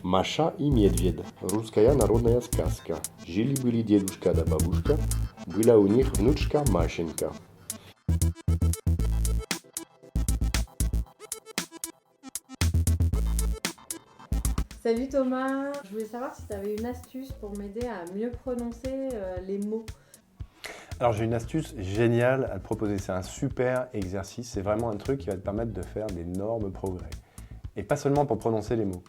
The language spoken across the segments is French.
Маша и медведь. Русская народная сказка. Жили-были дедушка да бабушка. Была у них внучка Машенька. Salut Thomas, je voulais savoir si tu avais une astuce pour m'aider à mieux prononcer les mots. Alors j'ai une astuce géniale à te proposer, c'est un super exercice, c'est vraiment un truc qui va te permettre de faire d'énormes progrès. Et pas seulement pour prononcer les mots.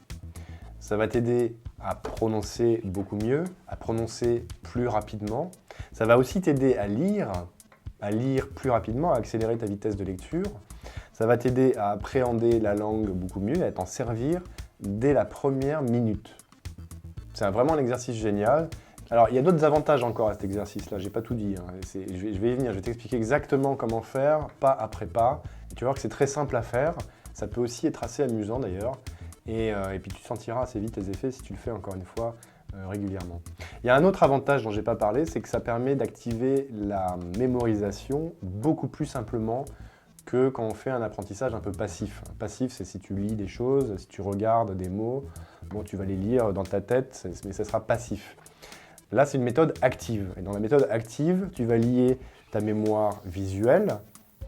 Ça va t'aider à prononcer beaucoup mieux, à prononcer plus rapidement. Ça va aussi t'aider à lire plus rapidement, à accélérer ta vitesse de lecture. Ça va t'aider à appréhender la langue beaucoup mieux et à t'en servir dès la première minute. C'est vraiment un exercice génial. Alors, il y a d'autres avantages encore à cet exercice-là, j'ai pas tout dit. Je vais y venir, je vais t'expliquer exactement comment faire, pas après pas. Et tu vas voir que c'est très simple à faire. Ça peut aussi être assez amusant d'ailleurs. Et puis tu sentiras assez vite les effets si tu le fais encore une fois régulièrement. Il y a un autre avantage dont je n'ai pas parlé, c'est que ça permet d'activer la mémorisation beaucoup plus simplement que quand on fait un apprentissage un peu passif. Passif, c'est si tu lis des choses, si tu regardes des mots, bon, tu vas les lire dans ta tête, mais ça sera passif. Là, c'est une méthode active. Et dans la méthode active, tu vas lier ta mémoire visuelle,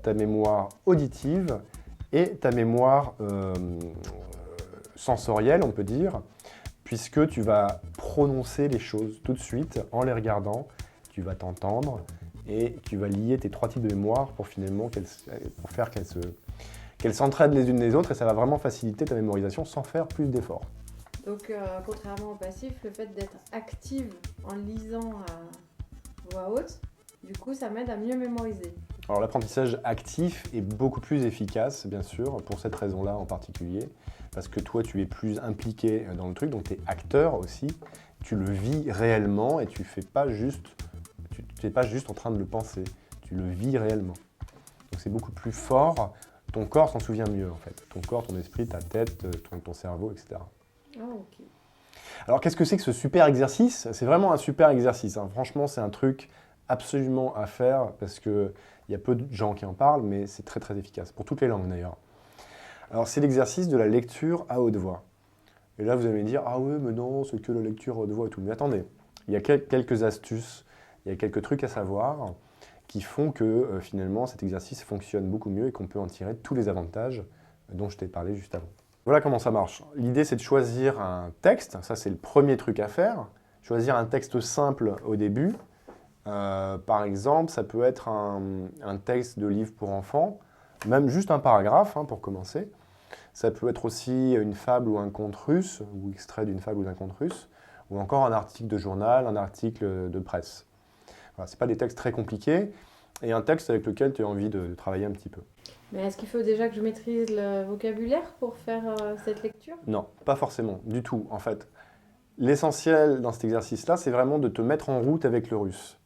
ta mémoire auditive et ta mémoire sensorielle, on peut dire, puisque tu vas prononcer les choses tout de suite en les regardant, tu vas t'entendre et tu vas lier tes trois types de mémoire pour finalement faire qu'elles s'entraident les unes les autres et ça va vraiment faciliter ta mémorisation sans faire plus d'efforts. Donc contrairement au passif, le fait d'être active en lisant à voix haute, du coup ça m'aide à mieux mémoriser. Alors l'apprentissage actif est beaucoup plus efficace, bien sûr, pour cette raison-là en particulier, parce que toi tu es plus impliqué dans le truc, donc tu es acteur aussi, tu le vis réellement et tu n'es pas juste en train de le penser, tu le vis réellement. Donc c'est beaucoup plus fort, ton corps s'en souvient mieux en fait, ton corps, ton esprit, ta tête, ton cerveau, etc. Oh, ok. Alors qu'est-ce que c'est que ce super exercice? C'est vraiment un super exercice, hein. Franchement c'est un truc absolument à faire parce qu'il y a peu de gens qui en parlent, mais c'est très très efficace, pour toutes les langues d'ailleurs. Alors c'est l'exercice de la lecture à haute voix. Et là vous allez me dire, ah oui mais non, c'est que la lecture à haute voix et tout. Mais attendez, il y a quelques astuces, il y a quelques trucs à savoir qui font que finalement cet exercice fonctionne beaucoup mieux et qu'on peut en tirer tous les avantages dont je t'ai parlé juste avant. Voilà comment ça marche. L'idée, c'est de choisir un texte. Ça, c'est le premier truc à faire. Choisir un texte simple au début. Par exemple, ça peut être un texte de livre pour enfants, même juste un paragraphe hein, pour commencer. Ça peut être aussi une fable ou un conte russe, ou extrait d'une fable ou d'un conte russe, ou encore un article de journal, un article de presse. Voilà, ce n'est pas des textes très compliqués, et un texte avec lequel tu as envie de travailler un petit peu. Mais est-ce qu'il faut déjà que je maîtrise le vocabulaire pour faire cette lecture? Non, pas forcément, du tout, en fait. L'essentiel dans cet exercice-là, c'est vraiment de te mettre en route avec le russe.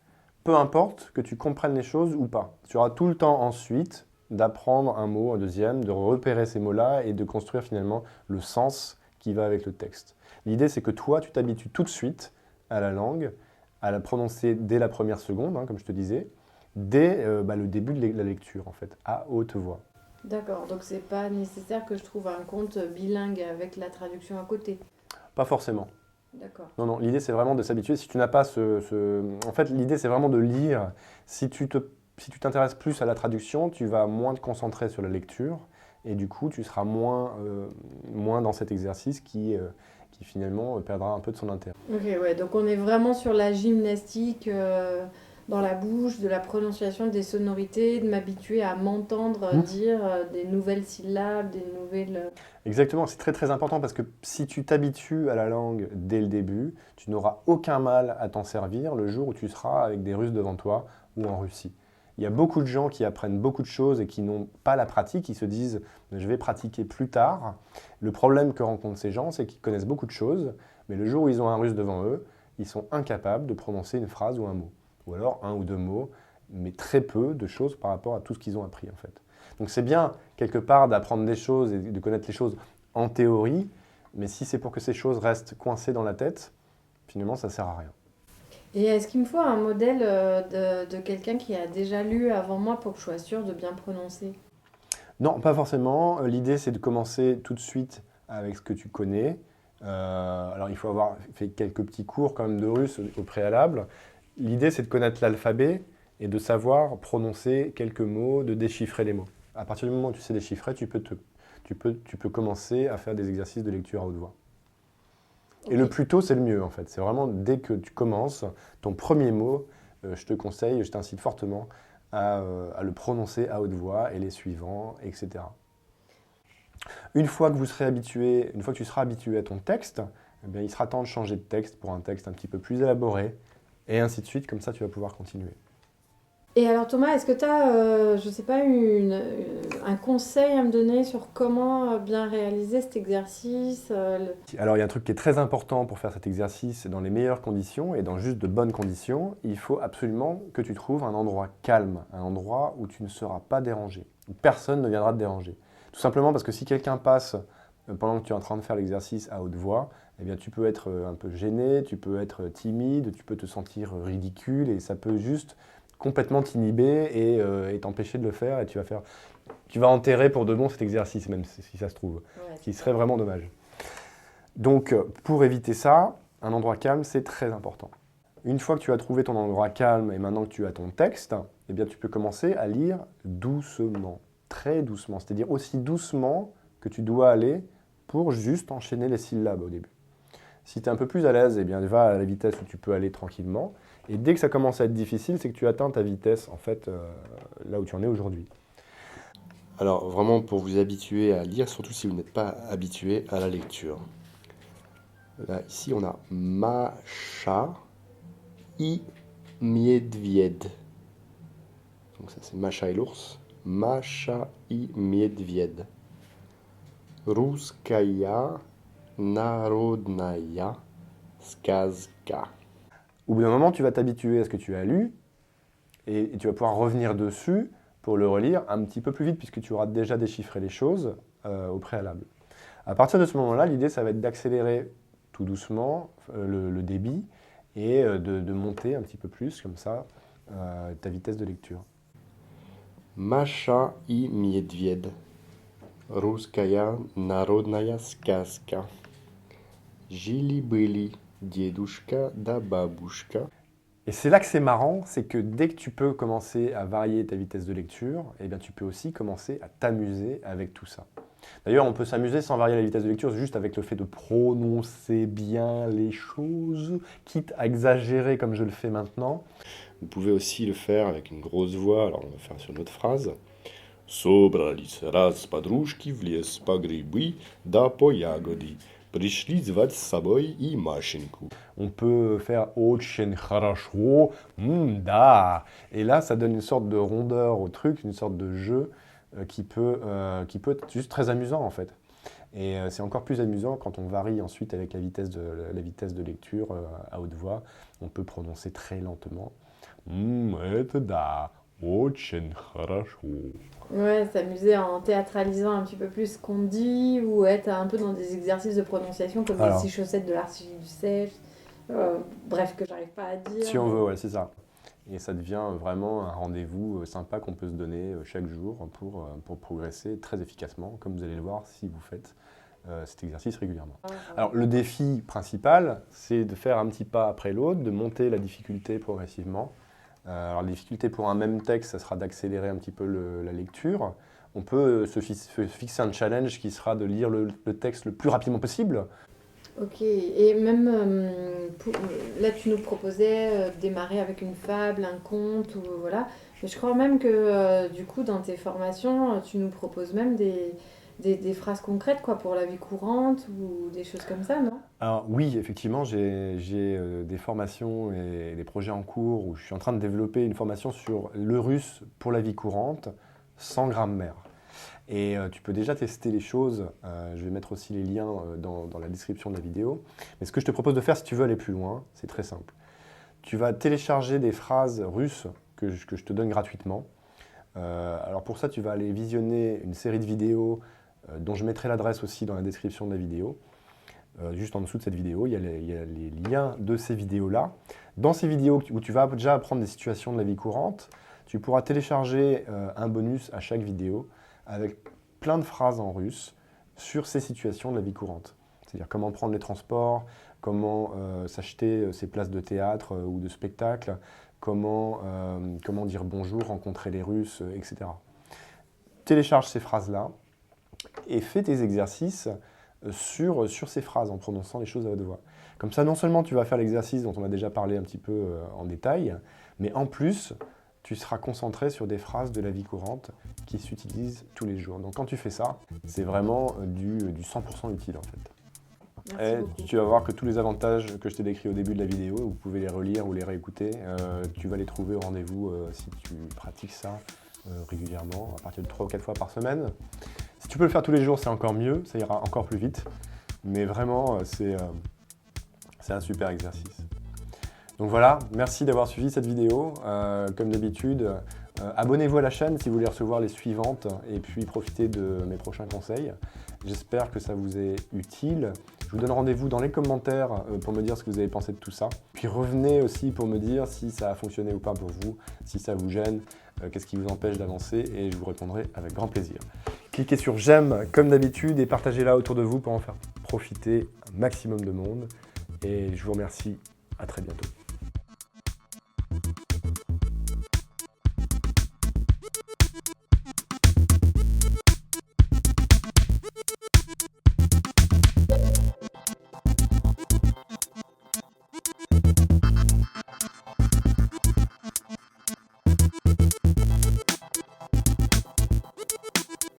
Peu importe que tu comprennes les choses ou pas. Tu auras tout le temps ensuite d'apprendre un mot, un deuxième, de repérer ces mots-là et de construire finalement le sens qui va avec le texte. L'idée, c'est que toi, tu t'habitues tout de suite à la langue, à la prononcer dès la première seconde, hein, comme je te disais, dès le début de la lecture, en fait, à haute voix. D'accord, donc c'est pas nécessaire que je trouve un conte bilingue avec la traduction à côté. Pas forcément. D'accord. Non, non, l'idée c'est vraiment de s'habituer. Si tu n'as pas En fait, l'idée c'est vraiment de lire. Si tu t'intéresses plus à la traduction, tu vas moins te concentrer sur la lecture et du coup tu seras moins dans cet exercice qui finalement perdra un peu de son intérêt. Ok, ouais, donc on est vraiment sur la gymnastique dans la bouche, de la prononciation des sonorités, de m'habituer à m'entendre dire des nouvelles syllabes, des nouvelles... Exactement, c'est très très important parce que si tu t'habitues à la langue dès le début, tu n'auras aucun mal à t'en servir le jour où tu seras avec des Russes devant toi ou en Russie. Il y a beaucoup de gens qui apprennent beaucoup de choses et qui n'ont pas la pratique, qui se disent « je vais pratiquer plus tard ». Le problème que rencontrent ces gens, c'est qu'ils connaissent beaucoup de choses, mais le jour où ils ont un Russe devant eux, ils sont incapables de prononcer une phrase ou un mot. Ou alors un ou deux mots, mais très peu de choses par rapport à tout ce qu'ils ont appris en fait. Donc c'est bien, quelque part, d'apprendre des choses et de connaître les choses en théorie, mais si c'est pour que ces choses restent coincées dans la tête, finalement, ça ne sert à rien. Et est-ce qu'il me faut un modèle de quelqu'un qui a déjà lu avant moi pour que je sois sûre de bien prononcer? Non, pas forcément. L'idée, c'est de commencer tout de suite avec ce que tu connais. Alors, il faut avoir fait quelques petits cours quand même de russe au préalable. L'idée, c'est de connaître l'alphabet et de savoir prononcer quelques mots, de déchiffrer les mots. À partir du moment où tu sais déchiffrer, tu peux commencer à faire des exercices de lecture à haute voix. Et le Ok. plus tôt, c'est le mieux, en fait. C'est vraiment dès que tu commences, ton premier mot, je te conseille, je t'incite fortement à le prononcer à haute voix et les suivants, etc. Une fois que tu seras habitué à ton texte, eh bien, il sera temps de changer de texte pour un texte un petit peu plus élaboré, et ainsi de suite, comme ça tu vas pouvoir continuer. Et alors Thomas, est-ce que tu as, je sais pas, un conseil à me donner sur comment bien réaliser cet exercice Alors il y a un truc qui est très important pour faire cet exercice dans les meilleures conditions et dans juste de bonnes conditions, il faut absolument que tu trouves un endroit calme, un endroit où tu ne seras pas dérangé, où personne ne viendra te déranger. Tout simplement parce que si quelqu'un passe pendant que tu es en train de faire l'exercice à haute voix, eh bien, tu peux être un peu gêné, tu peux être timide, tu peux te sentir ridicule et ça peut juste complètement t'inhiber et t'empêcher de le faire et tu vas enterrer pour de bon cet exercice même si ça se trouve, Ouais, ce qui serait vraiment dommage. Donc pour éviter ça, un endroit calme c'est très important. Une fois que tu as trouvé ton endroit calme et maintenant que tu as ton texte, eh bien, tu peux commencer à lire doucement, très doucement, c'est-à-dire aussi doucement que tu dois aller pour juste enchaîner les syllabes au début. Si tu es un peu plus à l'aise, eh bien, va à la vitesse où tu peux aller tranquillement. Et dès que ça commence à être difficile, c'est que tu atteins ta vitesse, en fait, là où tu en es aujourd'hui. Alors vraiment pour vous habituer à lire, surtout si vous n'êtes pas habitué à la lecture. Là, ici on a Masha i Miedvied. Donc ça c'est Masha et l'ours. Masha i Miedvied. Ruskaya Narodnaya Skazka. Au bout d'un moment, tu vas t'habituer à ce que tu as lu et tu vas pouvoir revenir dessus pour le relire un petit peu plus vite puisque tu auras déjà déchiffré les choses au préalable. À partir de ce moment-là, l'idée, ça va être d'accélérer tout doucement le débit et de monter un petit peu plus, comme ça, ta vitesse de lecture. Masha i Miedvied. Ruskaya Narodnaya Skazka. Жили-были дедушка да бабушка. Et c'est là que c'est marrant, c'est que dès que tu peux commencer à varier ta vitesse de lecture, eh bien, tu peux aussi commencer à t'amuser avec tout ça. D'ailleurs, on peut s'amuser sans varier la vitesse de lecture, juste avec le fait de prononcer bien les choses, quitte à exagérer comme je le fais maintenant. Vous pouvez aussi le faire avec une grosse voix. Alors on va faire sur une autre phrase. Собрались раз подружки в лес по грибы да по ягоды. Пришли звать с собой и Машеньку. On peut faire очень хорошо, да. Et là, ça donne une sorte de rondeur au truc, une sorte de jeu qui peut être juste très amusant en fait. Et c'est encore plus amusant quand on varie ensuite avec la vitesse de lecture à haute voix. On peut prononcer très lentement. Это да, очень хорошо. Ouais, s'amuser en théâtralisant un petit peu plus ce qu'on dit ou être un peu dans des exercices de prononciation comme Alors. les 6 chaussettes de l'archiduc du Sèche. Bref, que j'arrive pas à dire. Si on veut, ouais, c'est ça. Et ça devient vraiment un rendez-vous sympa qu'on peut se donner chaque jour pour progresser très efficacement, comme vous allez le voir si vous faites cet exercice régulièrement. Alors le défi principal, c'est de faire un petit pas après l'autre, de monter la difficulté progressivement. Alors la difficulté pour un même texte, ça sera d'accélérer un petit peu la lecture. On peut se fixer un challenge qui sera de lire le texte le plus rapidement possible. Ok, et même là tu nous proposais de démarrer avec une fable, un conte, ou voilà. Mais je crois même que du coup dans tes formations, tu nous proposes même des phrases concrètes quoi, pour la vie courante ou des choses comme ça, non? Alors oui, effectivement, j'ai des formations et des projets en cours où je suis en train de développer une formation sur le russe pour la vie courante, sans grammaire. Et tu peux déjà tester les choses, je vais mettre aussi les liens dans la description de la vidéo. Mais ce que je te propose de faire si tu veux aller plus loin, c'est très simple. Tu vas télécharger des phrases russes que je te donne gratuitement. Alors pour ça, tu vas aller visionner une série de vidéos dont je mettrai l'adresse aussi dans la description de la vidéo. Juste en dessous de cette vidéo, il y a les liens de ces vidéos-là. Dans ces vidéos où tu vas déjà apprendre des situations de la vie courante, tu pourras télécharger un bonus à chaque vidéo avec plein de phrases en russe sur ces situations de la vie courante. C'est-à-dire comment prendre les transports, comment s'acheter ses places de théâtre ou de spectacle, comment dire bonjour, rencontrer les Russes, etc. Télécharge ces phrases-là et fais tes exercices sur ces phrases en prononçant les choses à haute voix. Comme ça, non seulement tu vas faire l'exercice dont on a déjà parlé un petit peu en détail, mais en plus, tu seras concentré sur des phrases de la vie courante qui s'utilisent tous les jours. Donc quand tu fais ça, c'est vraiment du 100% utile en fait. Merci Et beaucoup. tu vas voir que tous les avantages que je t'ai décrits au début de la vidéo, vous pouvez les relire ou les réécouter, tu vas les trouver au rendez-vous si tu pratiques ça régulièrement, à partir de 3 ou 4 fois par semaine. Si tu peux le faire tous les jours, c'est encore mieux, ça ira encore plus vite. Mais vraiment, c'est un super exercice. Donc voilà, merci d'avoir suivi cette vidéo. Comme d'habitude, abonnez-vous à la chaîne si vous voulez recevoir les suivantes et puis profiter de mes prochains conseils. J'espère que ça vous est utile. Je vous donne rendez-vous dans les commentaires pour me dire ce que vous avez pensé de tout ça. Puis revenez aussi pour me dire si ça a fonctionné ou pas pour vous, si ça vous gêne, qu'est-ce qui vous empêche d'avancer et je vous répondrai avec grand plaisir. Cliquez sur j'aime comme d'habitude et partagez-la autour de vous pour en faire profiter un maximum de monde. Et je vous remercie, à très bientôt.